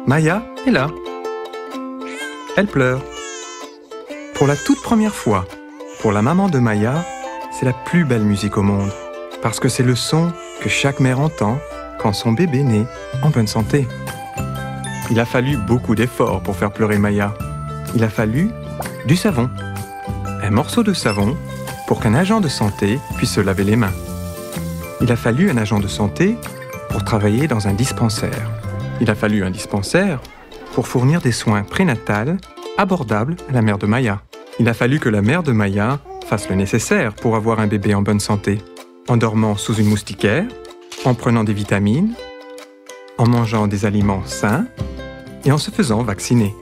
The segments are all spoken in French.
Maya est là. Elle pleure. Pour la toute première fois, pour la maman de Maya, c'est la plus belle musique au monde, parce que c'est le son que chaque mère entend quand son bébé naît en bonne santé. Il a fallu beaucoup d'efforts pour faire pleurer Maya. Il a fallu du savon. Un morceau de savon pour qu'un agent de santé puisse se laver les mains. Il a fallu un agent de santé pour travailler dans un dispensaire. Il a fallu un dispensaire pour fournir des soins prénatals abordables à la mère de Maya. Il a fallu que la mère de Maya fasse le nécessaire pour avoir un bébé en bonne santé, en dormant sous une moustiquaire, en prenant des vitamines, en mangeant des aliments sains et en se faisant vacciner.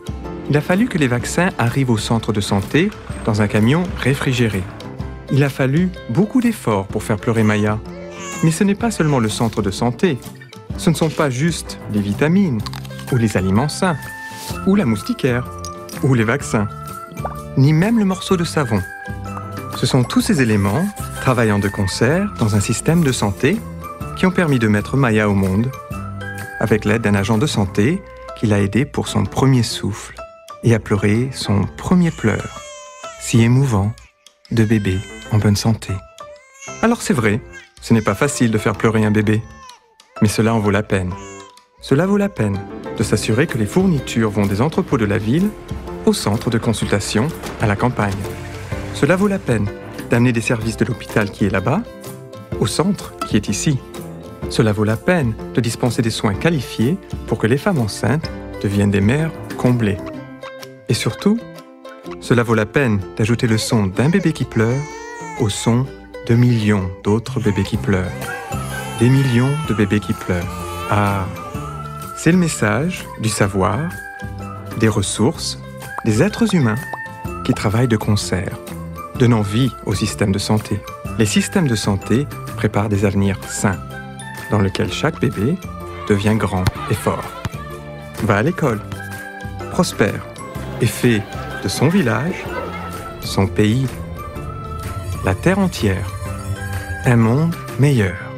Il a fallu que les vaccins arrivent au centre de santé dans un camion réfrigéré. Il a fallu beaucoup d'efforts pour faire pleurer Maya. Mais ce n'est pas seulement le centre de santé. Ce ne sont pas juste les vitamines, ou les aliments sains, ou la moustiquaire, ou les vaccins, ni même le morceau de savon. Ce sont tous ces éléments, travaillant de concert dans un système de santé, qui ont permis de mettre Maya au monde, avec l'aide d'un agent de santé qui l'a aidé pour son premier souffle et a pleuré son premier pleur, si émouvant, de bébé en bonne santé. Alors c'est vrai, ce n'est pas facile de faire pleurer un bébé, mais cela en vaut la peine. Cela vaut la peine de s'assurer que les fournitures vont des entrepôts de la ville au centre de consultation à la campagne. Cela vaut la peine d'amener des services de l'hôpital qui est là-bas au centre qui est ici. Cela vaut la peine de dispenser des soins qualifiés pour que les femmes enceintes deviennent des mères comblées. Et surtout, cela vaut la peine d'ajouter le son d'un bébé qui pleure au son de millions d'autres bébés qui pleurent. Des millions de bébés qui pleurent. Ah, c'est le message du savoir, des ressources, des êtres humains qui travaillent de concert, donnant vie au système de santé. Les systèmes de santé préparent des avenirs sains, dans lesquels chaque bébé devient grand et fort, va à l'école, prospère et fait de son village, son pays, la terre entière, un monde meilleur.